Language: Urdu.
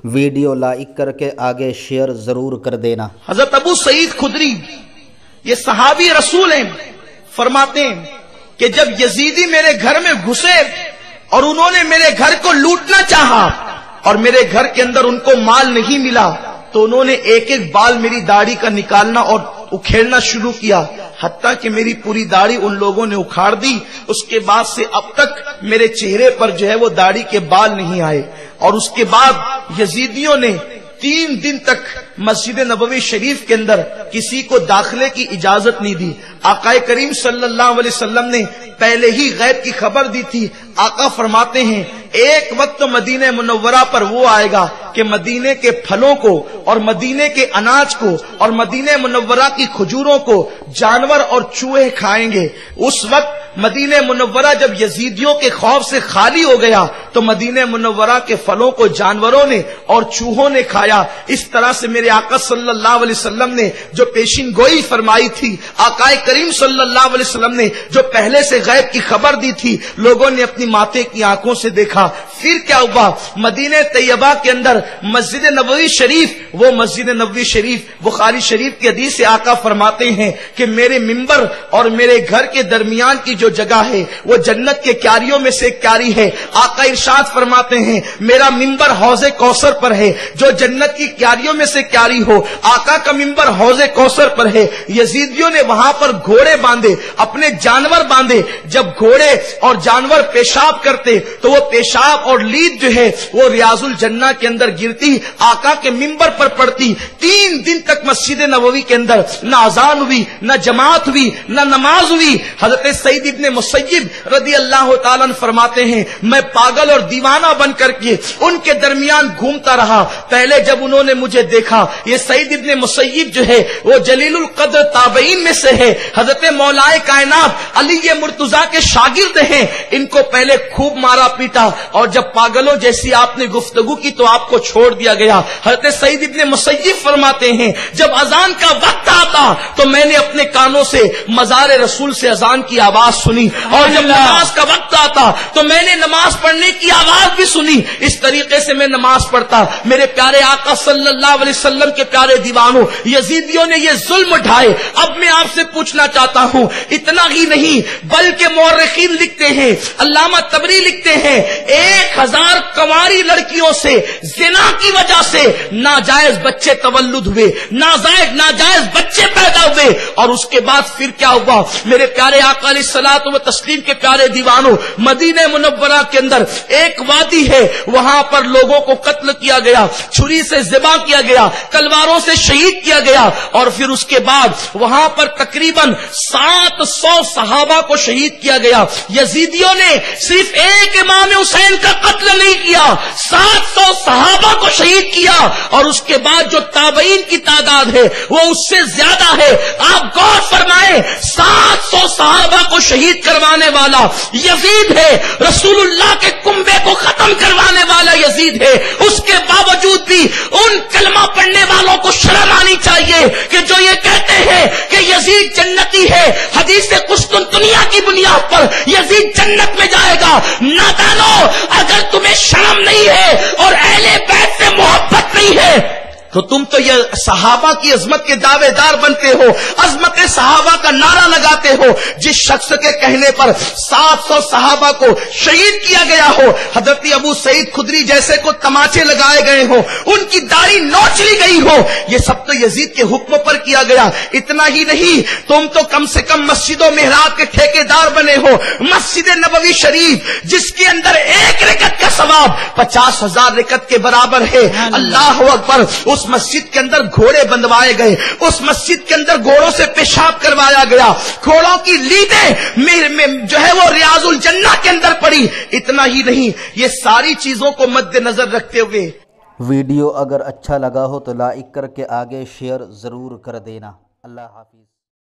ویڈیو لائک کر کے آگے شیئر ضرور کر دینا۔ حضرت ابو سعید خدری یہ صحابی رسول ہیں، فرماتے ہیں کہ جب یزیدی میرے گھر میں گھسے اور انہوں نے میرے گھر کو لوٹنا چاہا اور میرے گھر کے اندر ان کو مال نہیں ملا تو انہوں نے ایک ایک بال میری داڑھی کا نکالنا اور اکھیڑنا شروع کیا، حتیٰ کہ میری پوری داڑھی ان لوگوں نے اکھاڑ دی۔ اس کے بعد سے اب تک میرے چہرے پر جو ہے وہ داڑھی کے بال نہیں آئے۔ اور اس کے بعد یزیدیوں نے 3 دن تک مسجد نبوی شریف کے اندر کسی کو داخلے کی اجازت نہیں دی۔ آقا کریم صلی اللہ علیہ وسلم نے پہلے ہی غیب کی خبر دی تھی۔ آقا فرماتے ہیں ایک وقت تو مدینہ منورہ پر وہ آئے گا کہ مدینے کے پھلوں کو اور مدینے کے اناج کو اور مدینہ منورہ کی کھجوروں کو جانور اور چوہے کھائیں گے۔ اس وقت مدینہ منورہ جب یزیدیوں کے خوف سے خالی ہو گیا تو مدینہ منورہ کے پھلوں کو جانوروں نے اور چوہوں نے کھایا۔ اس طرح سے میرے آقا صلی اللہ علیہ وسلم نے جو پیشین گوئی فرمائی تھی، آقا کریم صلی اللہ علیہ وسلم نے جو پہلے سے غیب کی خبر دی تھی، لوگوں نے اپنی ماتھے کی آنکھوں سے دیکھا۔ پھر کیا ہوا؟ مدینہ طیبہ کے اندر مسجد نبوی شریف، وہ مسجد نبوی شریف بخاری شریف کی حدیث سے آقا فرماتے ہیں کہ میرے ممبر اور میرے گھر کے درمیان کی جو جگہ ہے وہ جنت کے کیاریوں میں سے ایک کیاری ہے۔ آقا ارشاد فرماتے ہیں میرا ممبر حوض کوثر پر ہے، جو جنت کی کیاریوں میں سے کیاری ہو۔ آقا کا ممبر حوض کوثر پر ہے۔ یزیدیوں نے وہاں پر گھوڑے باندھے، اپنے جانور باندھے۔ جب گھوڑے اور جانور پیشاب کرتے تو وہ پیشاب اور لید جو ہے وہ ریاض الجنہ کے اندر گرتی، آقا کے ممبر پر پڑتی۔ 3 دن تک مسجد نبوی کے اندر نہ اذان ہوئی، نہ جماعت ہوئی، نہ نماز ہوئی۔ حضرت سعید ابن مسیب رضی اللہ تعالیٰ عنہ فرماتے ہیں میں پاگل اور دیوانہ بن کر کے ان کے درمیان گھومتا رہا۔ پہلے جب انہوں نے مجھے دیکھا، یہ سعید ابن مسیب جو ہے وہ جلیل القدر تابعین میں سے ہے، حضرت مولا کائنات علی مرتضیٰ کے شاگرد ہیں، ان کو پہلے خوب مارا پیٹا اور جب پاگلوں جیسی آپ نے گفتگو کی تو آپ کو چھوڑ دیا گیا۔ حضرت سعید ابن مسیب فرماتے ہیں جب اذان کا وقت آتا تو میں نے اپنے کانوں سے مزار رسول سے اذان کی آواز سنی، اور جب نماز کا وقت آتا تو میں نے نماز پڑھنے کی آواز بھی سنی۔ اس طریقے سے میں نماز پڑھتا۔ میرے پیارے آقا صلی اللہ علیہ وسلم کے پیارے دیوانوں، یزیدیوں نے یہ ظلم اٹھائے۔ اب میں آپ سے پوچھنا چاہتا ہوں، اتنا ہی نہیں بلکہ مورخین لکھتے ہیں، علامہ طبری لکھتے ہیں 1000 کنواری لڑکیوں سے زنا کی وجہ سے ناجائز بچے تولد ہوئے، ناجائز بچے پیدا ہوئے۔ اور اس کے بعد پھر کیا ہوا؟ میرے پیارے آقا علیہ الصلوۃ والتسلیم کے پیارے دیوانوں، مدینہ منورہ کے اندر ایک وادی ہے، وہاں پر لوگوں کو قتل کیا گیا، چھری سے ذبح کیا گیا، تلواروں سے شہید کیا گیا۔ اور پھر اس کے بعد وہاں پر تقریباً 700 صحابہ کو شہید کیا گیا۔ یزیدیوں نے صرف ایک امام حسین کا قتل نہیں کیا، 700 صحابہ کو شہید کیا۔ اور اس کے بعد جو تابعین کی تعداد ہے وہ اس سے زیادہ ہے۔ آپ غور فرمائیں، 700 صحابہ کو شہید کروانے والا یزید ہے، رسول اللہ کے کنبے کو ختم کروانے والا یزید ہے۔ اس کے باوجود بھی ان کلمہ پڑھنے والوں کو شرم آنی چاہیے کہ جو یہ کہتے ہیں کہ یزید جنتی ہے، حدیث قسطنطنیہ کی بنیاد پر یزید جنت میں جائے گا۔ نادانو، اگر تمہیں شرم نہیں ہے اور اہل بیت سے محبت نہیں ہے تو تم تو یہ صحابہ کی عظمت کے دعوے دار بنتے ہو، عظمت صحابہ کا نعرہ لگاتے ہو۔ جس شخص کے کہنے پر 700 صحابہ کو شہید کیا گیا ہو، حضرت ابو سعید خدری جیسے کو تماچے لگائے گئے ہو، ان کی داڑھی نوچ لی گئی ہو، یہ سب تو یزید کے حکم پر کیا گیا۔ اتنا ہی نہیں، تم تو کم سے کم مسجد و محراب کے ٹھیکیدار بنے ہو۔ مسجد نبوی شریف جس کے اندر ایک رکعت کا ثواب 50,000 رکعت کے برابر ہے۔ اللہ اکبر۔ اس مسجد کے اندر گھوڑے بندوائے گئے، اس مسجد کے اندر گھوڑوں سے پیشاب کروایا گیا، گھوڑوں کی لیدیں جو ہے وہ ریاض الجنہ کے اندر پڑی۔ اتنا ہی نہیں، یہ ساری چیزوں کو مد نظر رکھتے ہوئے ویڈیو اگر اچھا لگا ہو تو لائک کر کے آگے شیئر ضرور کر دینا۔ اللہ حافظ۔